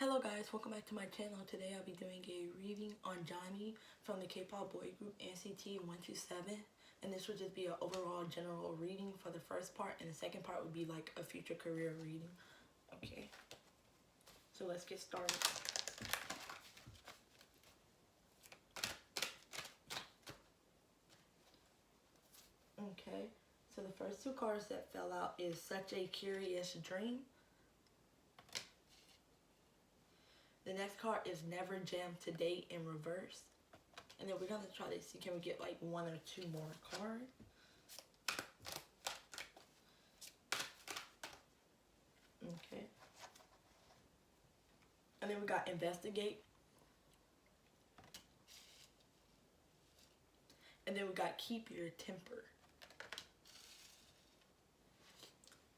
Hello guys, welcome back to my channel. Today I'll be doing a reading on Johnny from the K-pop boy group NCT 127, and this would just be an overall general reading for the first part, and the second part would be like a future career reading. Okay, so let's get started. Okay, so the first two cards that fell out is Such a Curious Dream. The next card is Never Jam to Date in reverse. And then we're going to try to see, can we get like one or two more cards? Okay. And then we got Investigate. And then we got Keep Your Temper.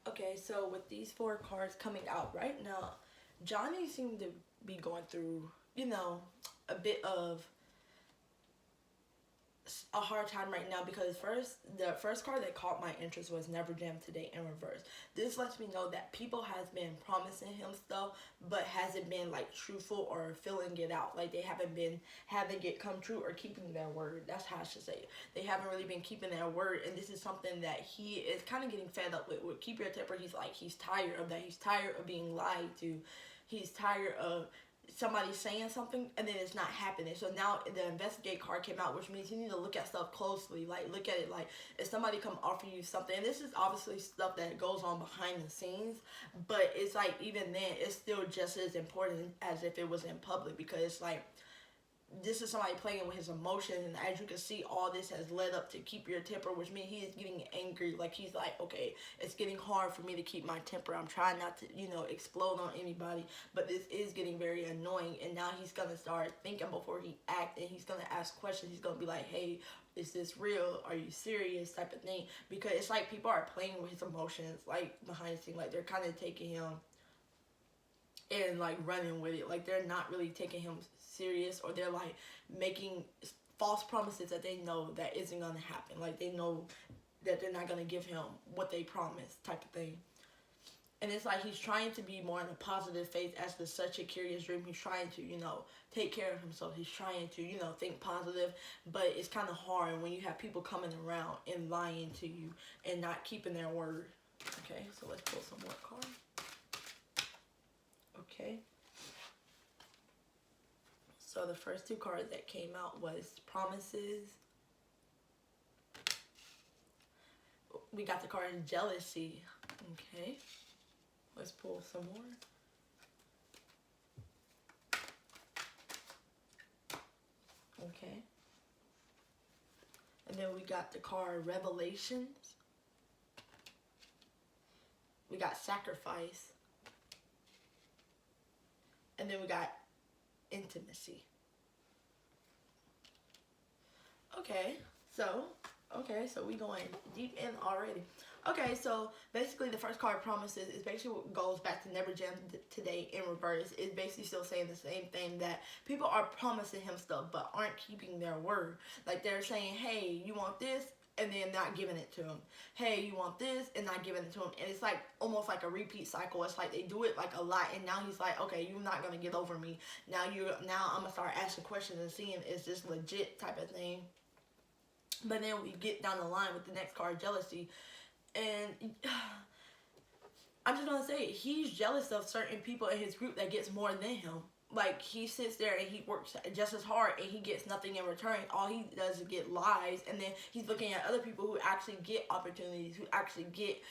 Okay, so with these four cards coming out right now, Johnny seemed to be going through, a bit of a hard time right now, because the first card that caught my interest was Never Jam Today in reverse. This lets me know that people has been promising him stuff, but hasn't been like truthful or filling it out. Like they haven't been having it come true or keeping their word. That's how I should say it. They haven't really been keeping their word, and this is something that he is kind of getting fed up with. With Keep Your Temper, he's tired of that. He's tired of being lied to. He's tired of somebody saying something and then it's not happening. So now the Investigate card came out, which means you need to look at stuff closely. Like look at it like if somebody come offer you something, and this is obviously stuff that goes on behind the scenes, but it's like even then it's still just as important as if it was in public, because it's like this is somebody playing with his emotions, and as you can see, all this has led up to Keep Your Temper, which means he is getting angry. Like he's like, okay, it's getting hard for me to keep my temper. I'm trying not to, explode on anybody, but this is getting very annoying. And now he's gonna start thinking before he act, and he's gonna ask questions. He's gonna be like, hey, is this real? Are you serious? Type of thing. Because it's like people are playing with his emotions, like behind the scenes, like they're kind of taking him and like running with it. Like they're not really taking him serious, or they're like making false promises that they know that isn't gonna happen. Like they know that they're not gonna give him what they promised, type of thing. And it's like he's trying to be more in a positive faith as the Such a Curious Dream. He's trying to, take care of himself. He's trying to, think positive. But it's kind of hard when you have people coming around and lying to you and not keeping their word. Okay, so let's pull some more cards. Okay. So the first two cards that came out was Promises. We got the card Jealousy. Okay. Let's pull some more. Okay. And then we got the card Revelations. We got Sacrifice. And then we got Intimacy. Okay, so we going deep in already. Okay, so basically the first card, Promises, is basically what goes back to Never Jam Today in reverse. It's basically still saying the same thing, that people are promising him stuff but aren't keeping their word. Like they're saying, hey, you want this? And then not giving it to him. Hey, you want this? And not giving it to him. And it's like almost like a repeat cycle. It's like they do it like a lot, and now he's like, okay, you're not gonna get over me. Now I'm gonna start asking questions and seeing is this legit, type of thing. But then we get down the line with the next card, Jealousy, and I'm just gonna say he's jealous of certain people in his group that gets more than him. Like he sits there and he works just as hard and he gets nothing in return. All he does is get lies, and then he's looking at other people who actually get opportunities, who actually get,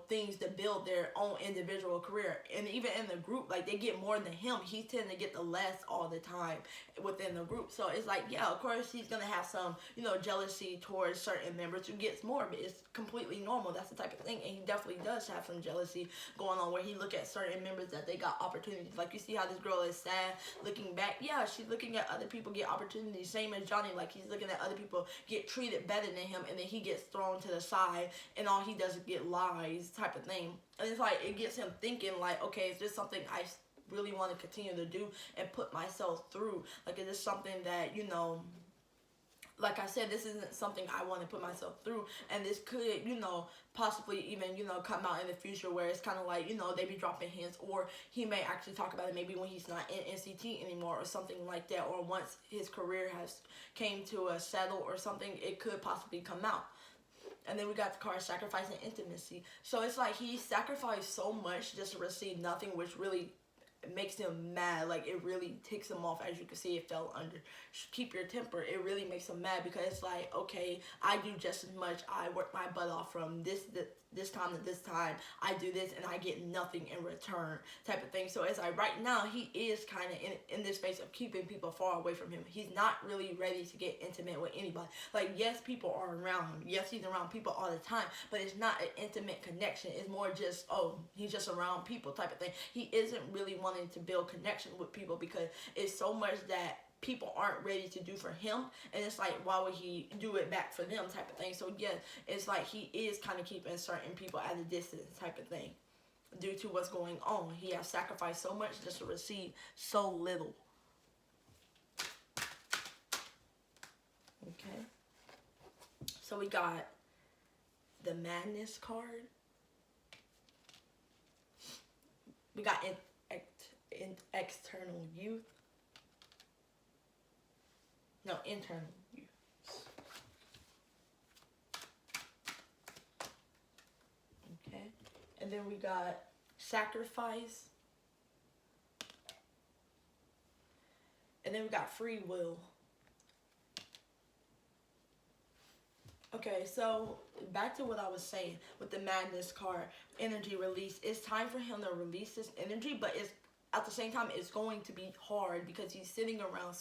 things to build their own individual career. And even in the group, like they get more than him. He tends to get the less all the time within the group. So it's like, yeah, of course he's gonna have some, jealousy towards certain members who gets more, but it's completely normal. That's the type of thing. And he definitely does have some jealousy going on, where he look at certain members that they got opportunities. Like you see how this girl is sad looking back. Yeah, she's looking at other people get opportunities, same as Johnny. Like he's looking at other people get treated better than him, and then he gets thrown to the side and all he does is get lies, type of thing. And it's like it gets him thinking like, okay, is this something I really want to continue to do and put myself through? Like is this something that like I said, this isn't something I want to put myself through, and this could, you know, possibly even, you know, come out in the future where it's kind of like, you know, they be dropping hints, or he may actually talk about it maybe when he's not in NCT anymore or something like that, or once his career has came to a settle or something, it could possibly come out. And then we got the card sacrifice and intimacy. So it's like he sacrificed so much just to receive nothing, which really makes him mad. Like, it really ticks him off. As you can see, it fell under keep your temper. It really makes him mad because it's like, okay, I do just as much. I work my butt off from this time to this time. I do this and I get nothing in return, type of thing. So it's like right now he is kind of in this space of keeping people far away from him. He's not really ready to get intimate with anybody. Like, yes, people are around him. Yes, he's around people all the time, but it's not an intimate connection. It's more just, oh, he's just around people, type of thing. He isn't really wanting to build connection with people because it's so much that people aren't ready to do for him, and it's like, why would he do it back for them, type of thing. So yeah, it's like he is kind of keeping certain people at a distance, type of thing, due to what's going on. He has sacrificed so much just to receive so little. Okay, so we got the Madness card. We got external youth. No, internal youth. Okay. And then we got sacrifice. And then we got free will. Okay, so back to what I was saying with the Madness card, energy release. It's time for him to release this energy, but it's at the same time, it's going to be hard because he's sitting around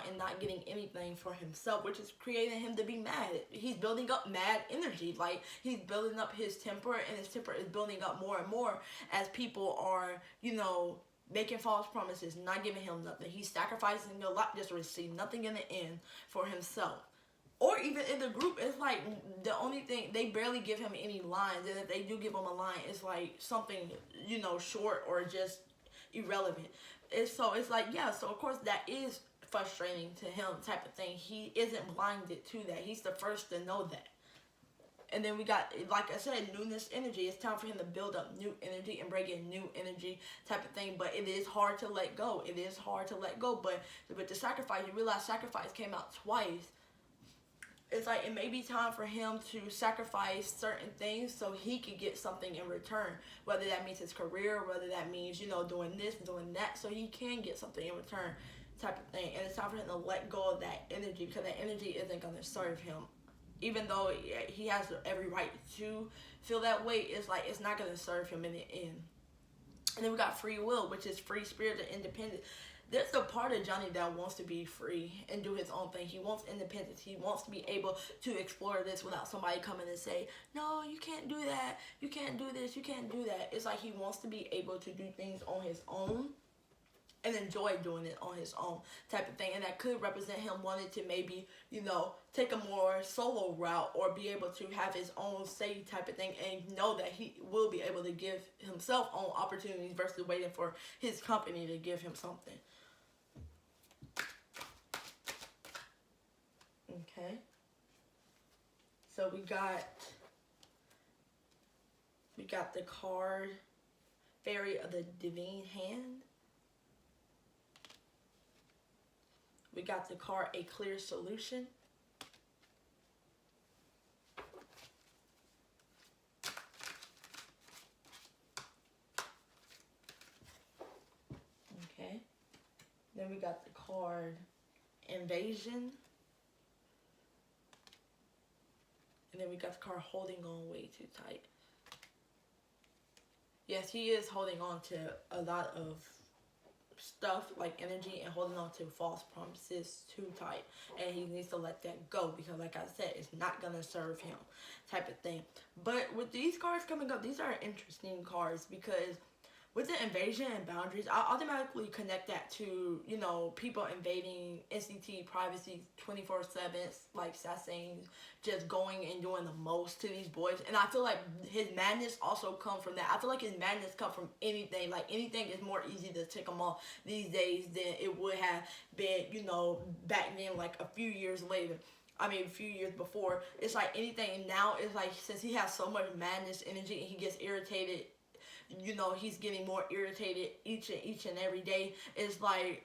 and not getting anything for himself, which is creating him to be mad. He's building up mad energy. Like, he's building up his temper, and his temper is building up more and more as people are, you know, making false promises, not giving him nothing. He's sacrificing a lot just to receive nothing in the end for himself. Or even in the group, it's like the only thing, they barely give him any lines. And if they do give him a line, it's like something, you know, short or just irrelevant. So it's like, yeah, so of course that is frustrating to him, type of thing. He isn't blinded to that. He's the first to know that. And then we got, like I said, newness energy. It's time for him to build up new energy and bring in new energy, type of thing. But it is hard to let go. It is hard to let go. But with the sacrifice, you realize sacrifice came out twice. It's like it may be time for him to sacrifice certain things so he could get something in return. Whether that means his career, whether that means, you know, doing this, doing that, so he can get something in return, type of thing. And it's time for him to let go of that energy because that energy isn't going to serve him. Even though he has every right to feel that way, it's like it's not going to serve him in the end. And then we got free will, which is free spirit and independence. There's a part of Johnny that wants to be free and do his own thing. He wants independence. He wants to be able to explore this without somebody coming and say, no, you can't do that. You can't do this. You can't do that. It's like he wants to be able to do things on his own and enjoy doing it on his own, type of thing. And that could represent him wanting to maybe, you know, take a more solo route or be able to have his own say, type of thing, and know that he will be able to give himself own opportunities versus waiting for his company to give him something. Okay, so we got the card Fairy of the Divine Hand. We got the card A Clear Solution. Okay, then we got the card Invasion. And then we got the card Holding On Way Too Tight. Yes, he is holding on to a lot of stuff like energy and holding on to false promises too tight. And he needs to let that go because, like I said, it's not going to serve him, type of thing. But with these cards coming up, these are interesting cards because with the invasion and boundaries, I automatically connect that to, you know, people invading NCT privacy 24/7, like Sassane just going and doing the most to these boys. And I feel like his madness also come from that. I feel like his madness come from anything. Like, anything is more easy to tick him off these days than it would have been, you know, back then, like a few years later. I mean, a few years before. It's like anything now, it's like, since he has so much madness energy and he gets irritated, you know, he's getting more irritated each and every day. It's like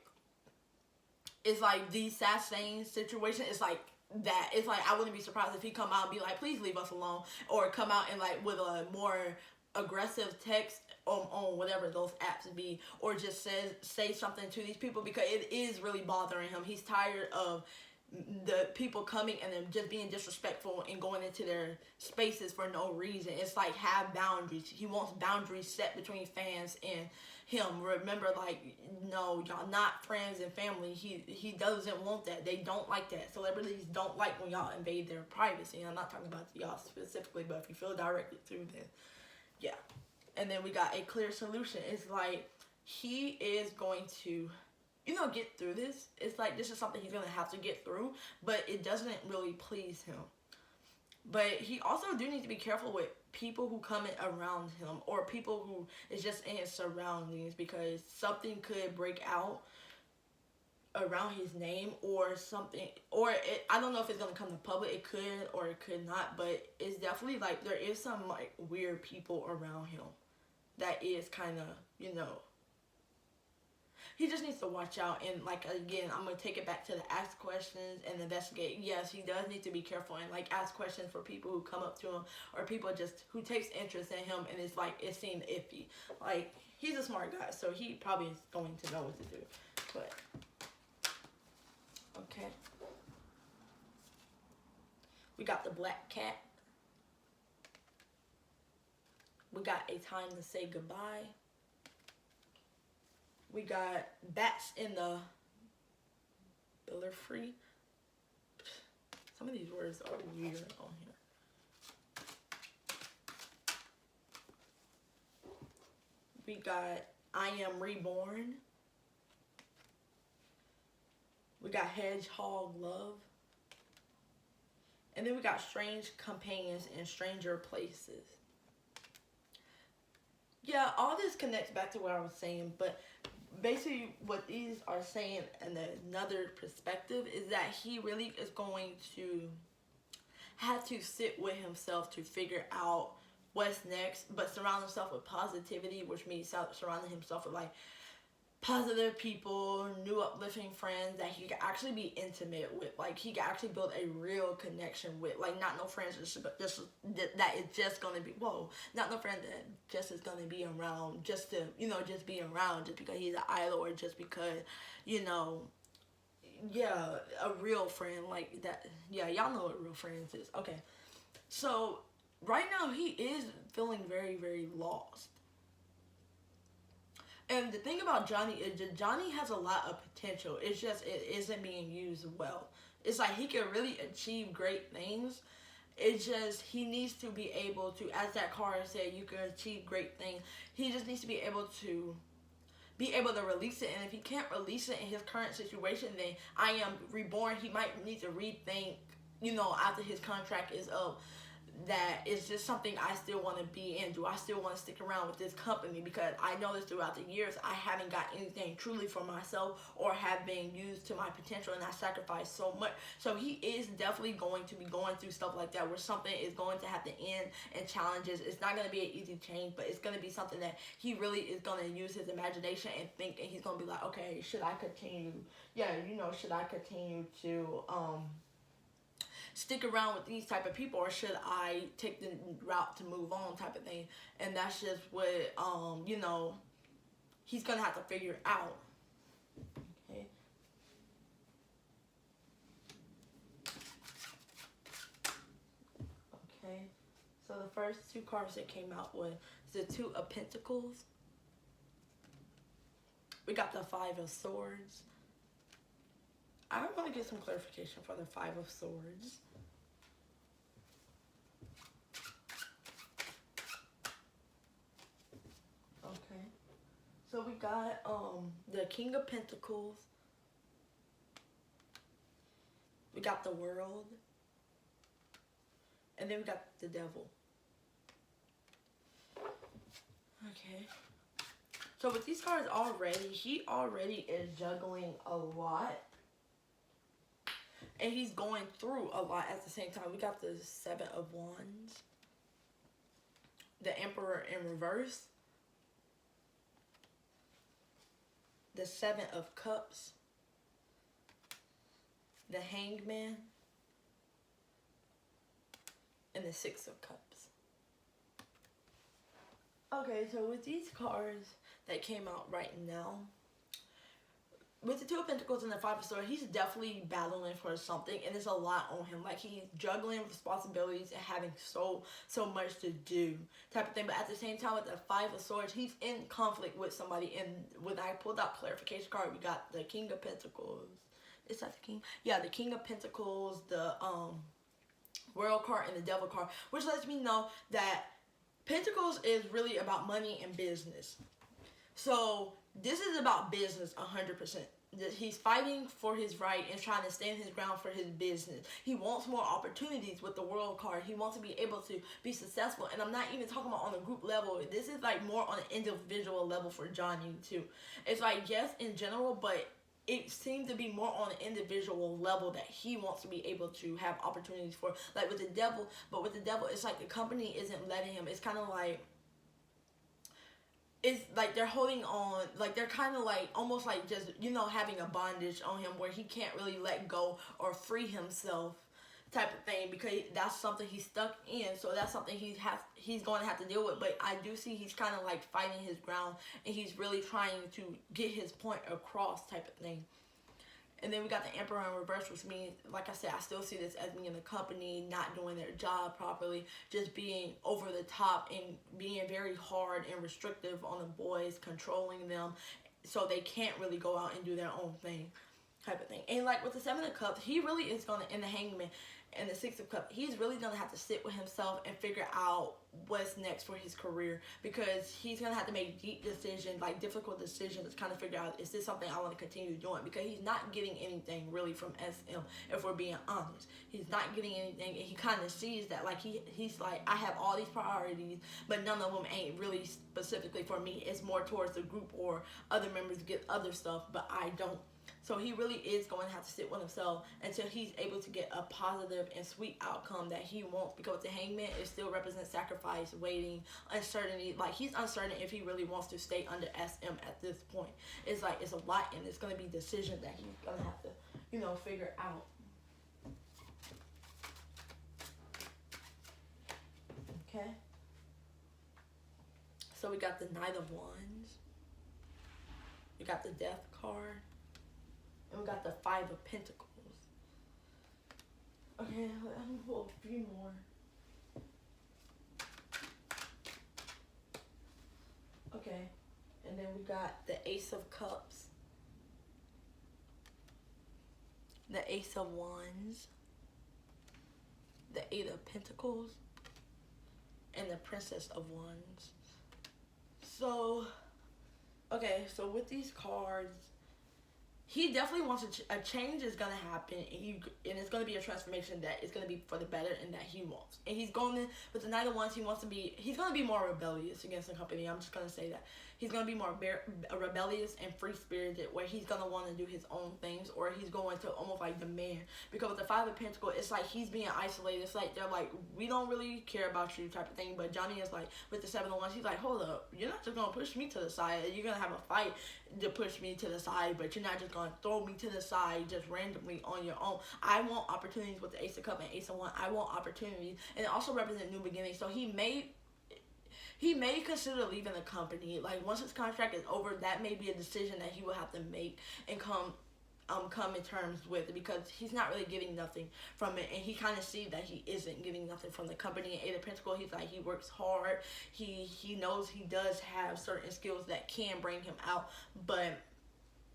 the Sassane situation. It's like that. It's like, I wouldn't be surprised if he come out and be like, please leave us alone, or come out and like with a more aggressive text on whatever those apps be, or just say something to these people, because it is really bothering him. He's tired of the people coming and then just being disrespectful and going into their spaces for no reason. It's like, have boundaries. He wants boundaries set between fans and him. Remember, like, no, y'all not friends and family. He doesn't want that. They don't like that. Celebrities don't like when y'all invade their privacy. I'm not talking about y'all specifically, but if you feel directly through this, yeah. And then we got a clear solution. It's like, he is going to, you know, get through this. It's like, this is something he's going to have to get through, but it doesn't really please him. But he also do need to be careful with people who come in around him, or people who is just in his surroundings, because something could break out around his name or something, or I don't know if it's going to come to public. It could or it could not, but it's definitely like, there is some like weird people around him that is kind of, you know, he just needs to watch out. And like, again, I'm going to take it back to the ask questions and investigate. Yes, he does need to be careful and like ask questions for people who come up to him, or people just who takes interest in him and it's like, it seemed iffy. Like, he's a smart guy, so he probably is going to know what to do. But okay, we got the black cat. We got a time to say goodbye. We got bats in the belfry. Some of these words are weird on here. We got I am reborn. We got hedgehog love. And then we got strange companions in stranger places. Yeah, all this connects back to what I was saying, but basically what these are saying in another perspective is that he really is going to have to sit with himself to figure out what's next, but surround himself with positivity, which means surrounding himself with like positive people, new uplifting friends that he can actually be intimate with. Like, he can actually build a real connection with. Like, not no friends just that is just gonna be, not no friend that just is gonna be around just to, you know, just be around just because he's an idol, or just because, you know, yeah, a real friend like that. Yeah, y'all know what real friends is. Okay, so right now he is feeling very, very lost. And the thing about Johnny is that Johnny has a lot of potential. It's just, it isn't being used well. It's like, he can really achieve great things. It's just, he needs to be able to, as that card said, you can achieve great things. He just needs to be able to release it. And if he can't release it in his current situation, then I am reborn. He might need to rethink, you know, after his contract is up, that it's just something I still want to be in. Do I still want to stick around with this company? Because I noticed throughout the years I haven't got anything truly for myself, or have been used to my potential, and I sacrificed so much. So he is definitely going to be going through stuff like that, where something is going to have to end, and challenges. It's not going to be an easy change, but it's going to be something that he really is going to use his imagination and think, and he's going to be like, okay, should I continue? Yeah, you know, should I continue to stick around with these type of people, or should I take the route to move on, type of thing? And that's just what you know, he's gonna have to figure out. Okay. Okay. So the first two cards that came out was the Two of Pentacles. We got the Five of Swords. I want to get some clarification for the Five of Swords. Okay. So we got the King of Pentacles. We got the World. And then we got the Devil. Okay. So with these cards already, he already is juggling a lot. And he's going through a lot at the same time. We got the Seven of Wands. The Emperor in reverse. The Seven of Cups. The Hangman. And the Six of Cups. Okay, so with these cards that came out right now, with the Two of Pentacles and the Five of Swords, he's definitely battling for something, and there's a lot on him. Like, he's juggling responsibilities and having so much to do type of thing. But at the same time, with the Five of Swords, he's in conflict with somebody. And when I pulled out clarification card, we got the King of Pentacles. Is that the King? Yeah, the King of Pentacles, the World card, and the Devil card, which lets me know that Pentacles is really about money and business. So this is about business 100%. He's fighting for his right and trying to stand his ground for his business. He wants more opportunities with the World card. He wants to be able to be successful. And I'm not even talking about on a group level. This is like more on an individual level for Johnny too. It's like, yes, in general, but it seemed to be more on an individual level that he wants to be able to have opportunities for, like with the Devil. But with the Devil, it's like the company isn't letting him. It's kind of like, it's like they're holding on, like they're kind of like almost like just, you know, having a bondage on him where he can't really let go or free himself type of thing, because that's something he's stuck in. So that's something he's going to have to deal with. But I do see he's kind of like fighting his ground, and he's really trying to get his point across type of thing. And then we got the Emperor in reverse, which means, like I said, I still see this as being the company not doing their job properly, just being over the top and being very hard and restrictive on the boys, controlling them so they can't really go out and do their own thing type of thing. And like with the Seven of Cups, he really is going to, in the Hangman and the Six of Cups, he's really going to have to sit with himself and figure out what's next for his career, because he's going to have to make deep decisions, like difficult decisions, to kind of figure out, is this something I want to continue doing? Because he's not getting anything really from SM, if we're being honest. He's not getting anything, and he kind of sees that, like he's like, I have all these priorities, but none of them ain't really specifically for me. It's more towards the group or other members get other stuff, but I don't. So he really is going to have to sit with himself until he's able to get a positive and sweet outcome that he wants. Because the Hangman, it still represents sacrifice, waiting, uncertainty. Like, he's uncertain if he really wants to stay under SM at this point. It's like, it's a lot, and it's going to be decisions that he's going to have to, you know, figure out. Okay. So we got the Knight of Wands. We got the Death card. And we got the Five of Pentacles. Okay, I'm gonna pull a few more. Okay, and then we got the Ace of Cups, the Ace of Wands, the Eight of Pentacles, and the Princess of Wands. So, okay, so with these cards, he definitely wants a change is going to happen, and it's going to be a transformation that is going to be for the better and that he wants. And he's going to, with the Knight of Wands, he's going to be more rebellious against the company. I'm just going to say that. He's going to be more rebellious and free-spirited, where he's going to want to do his own things, or he's going to almost like demand. Because with the Five of Pentacles, it's like he's being isolated. It's like they're like, we don't really care about you type of thing. But Johnny is like, with the Seven of Wands, he's like, hold up, you're not just going to push me to the side. You're going to have a fight to push me to the side, but you're not just going to throw me to the side just randomly on your own. I want opportunities with the Ace of Cups and Ace of Wands. I want opportunities, and it also represents new beginnings. So he may consider leaving the company. Like, once his contract is over, that may be a decision that he will have to make and come in terms with, because he's not really getting nothing from it, and he kind of sees that he isn't getting nothing from the company. And Eight of Pentacles, he's like, he works hard. He knows he does have certain skills that can bring him out, but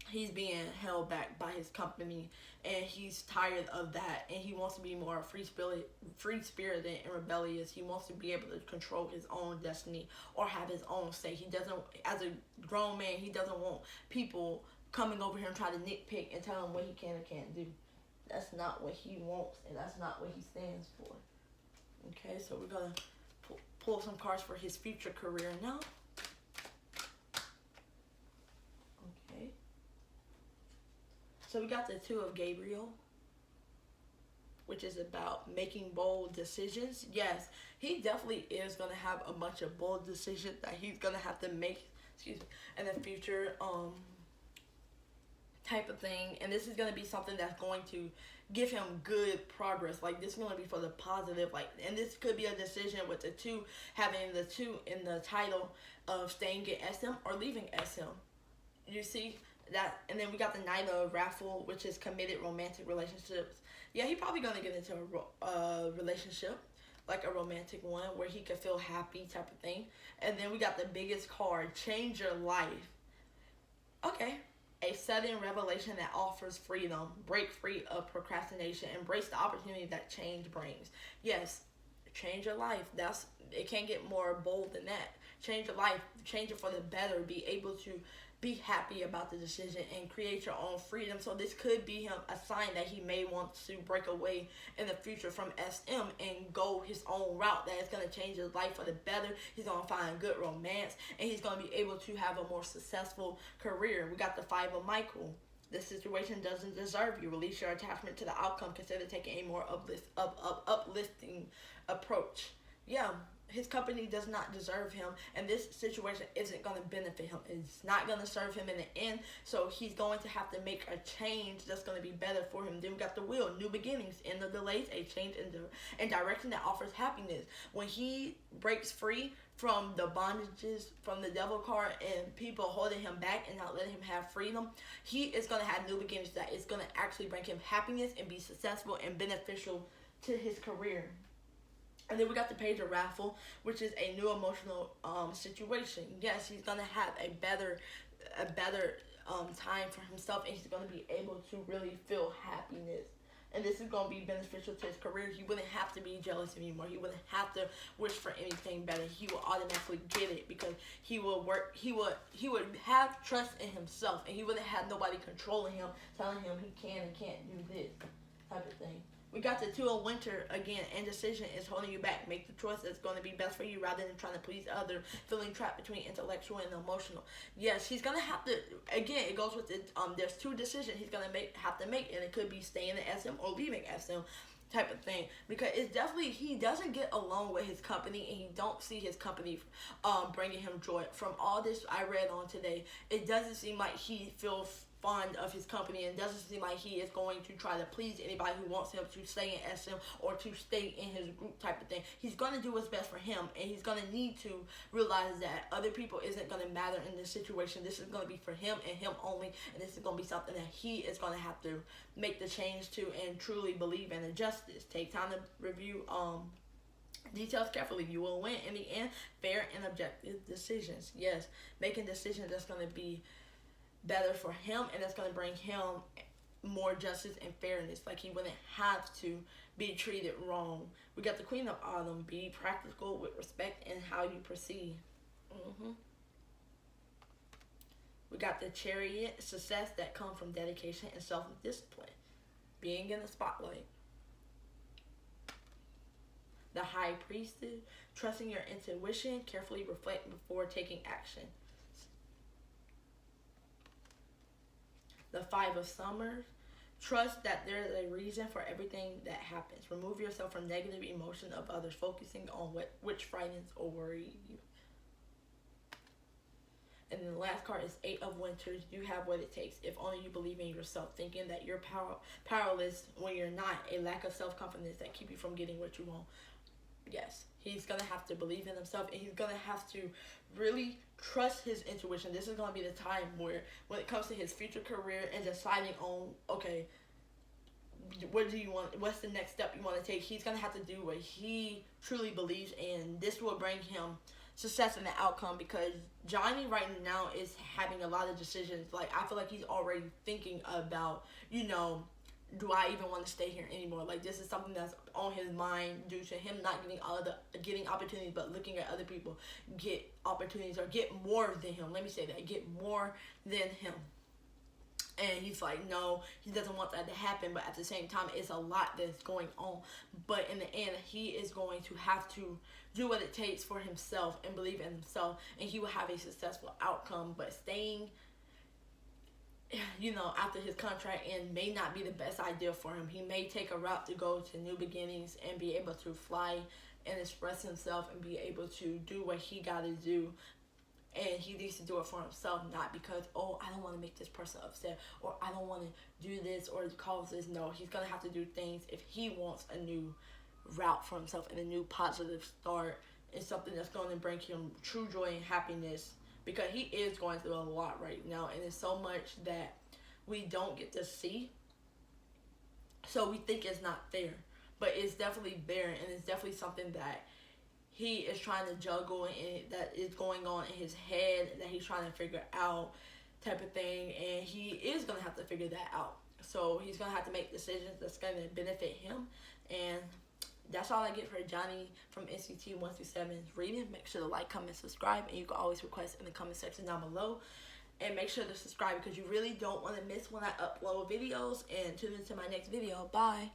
he's being held back by his company, and he's tired of that, and he wants to be more free spirited and rebellious. He wants to be able to control his own destiny or have his own say. He doesn't, as a grown man, he doesn't want people coming over here and try to nitpick and tell him what he can and can't do. That's not what he wants, and that's not what he stands for. Okay, so we're gonna pull some cards for his future career now. Okay. So we got the Two of Gabriel, which is about making bold decisions. Yes, he definitely is going to have a bunch of bold decisions that he's going to have to make, in the future, type of thing. And this is going to be something that's going to give him good progress. Like, this is going to be for the positive. Like, and this could be a decision with the two, having the two in the title of staying at SM or leaving SM. You see that? And then we got the Knight of Raffle, which is committed romantic relationships. Yeah, he probably gonna get into a relationship, like a romantic one where he could feel happy type of thing. And then we got the biggest card, change your life. Okay, a sudden revelation that offers freedom, break free of procrastination, embrace the opportunity that change brings. Yes, change your life. It can't get more bold than that. Change your life, change it for the better, be able to be happy about the decision and create your own freedom. So this could be him, a sign that he may want to break away in the future from SM and go his own route that is going to change his life for the better. He's going to find good romance, and he's going to be able to have a more successful career. We got the Five of Michael. This situation doesn't deserve you. Release your attachment to the outcome. Consider taking a more uplifting approach. Yeah, his company does not deserve him, and this situation isn't going to benefit him. It's not going to serve him in the end, so he's going to have to make a change that's going to be better for him. Then we got the Wheel, new beginnings, end of delays, a change in direction that offers happiness. When he breaks free from the bondages, from the Devil card, and people holding him back and not letting him have freedom, he is going to have new beginnings that is going to actually bring him happiness and be successful and beneficial to his career. And then we got the Page of Raffle, which is a new emotional situation. Yes, he's gonna have a better time for himself, and he's gonna be able to really feel happiness. And this is gonna be beneficial to his career. He wouldn't have to be jealous anymore. He wouldn't have to wish for anything better. He will automatically get it because he will work. He would have trust in himself, and he wouldn't have nobody controlling him, telling him he can and can't do this type of thing. We got the Two of Winter again. Indecision is holding you back. Make the choice that's going to be best for you rather than trying to please others. Feeling trapped between intellectual and emotional. Yes, he's going to have to, again, it goes with it. There's two decisions he's going to have to make, and it could be staying in SM or leaving SM type of thing, because it's definitely, he doesn't get along with his company, and he don't see his company bringing him joy. From all this I read on today, it doesn't seem like he feels fond of his company, and doesn't seem like he is going to try to please anybody who wants him to stay in SM or to stay in his group type of thing. He's going to do what's best for him, and he's going to need to realize that other people isn't going to matter in this situation. This is going to be for him and him only, and this is going to be something that he is going to have to make the change to and truly believe in. And justice, take time to review details carefully. You will win in the end. Fair and objective decisions. Yes, making decisions that's going to be better for him, and that's going to bring him more justice and fairness. Like, he wouldn't have to be treated wrong. We got the Queen of Autumn. Be practical with respect in how you proceed. We got the Chariot. Success that comes from dedication and self-discipline. Being in the spotlight. The High Priestess. Trusting your intuition. Carefully reflect before taking action. The Five of Summers. Trust that there is a reason for everything that happens. Remove yourself from negative emotion of others, focusing on which frightens or worries you. And then the last card is Eight of Winters. You have what it takes. If only you believe in yourself. Thinking that you're powerless when you're not. A lack of self-confidence that keep you from getting what you want. Yes, he's going to have to believe in himself, and he's going to have to really trust his intuition. This is going to be the time where, when it comes to his future career and deciding on, okay, what do you want, what's the next step you want to take, he's going to have to do what he truly believes, and this will bring him success in the outcome, because Johnny right now is having a lot of decisions. Like, I feel like he's already thinking about, you know, do I even want to stay here anymore? Like, this is something that's on his mind due to him not getting opportunities, but looking at other people get opportunities or get more than him. Let me say that, get more than him. And he's like, no, he doesn't want that to happen. But at the same time, it's a lot that's going on. But in the end, he is going to have to do what it takes for himself and believe in himself. And he will have a successful outcome. But staying, you know, after his contract end may not be the best idea for him. He may take a route to go to new beginnings and be able to fly and express himself and be able to do what he got to do. And he needs to do it for himself, not because, oh, I don't want to make this person upset, or I don't want to do this or cause this. No, he's going to have to do things if he wants a new route for himself and a new positive start, and something that's going to bring him true joy and happiness, because he is going through a lot right now, and there's so much that we don't get to see. So we think it's not there, but it's definitely there, and it's definitely something that he is trying to juggle and that is going on in his head that he's trying to figure out, type of thing. And he is going to have to figure that out. So he's going to have to make decisions that's going to benefit him. And that's all I get for Johnny from NCT 1 through 7's reading. Make sure to like, comment, subscribe. And you can always request in the comment section down below. And make sure to subscribe because you really don't want to miss when I upload videos. And tune into my next video. Bye.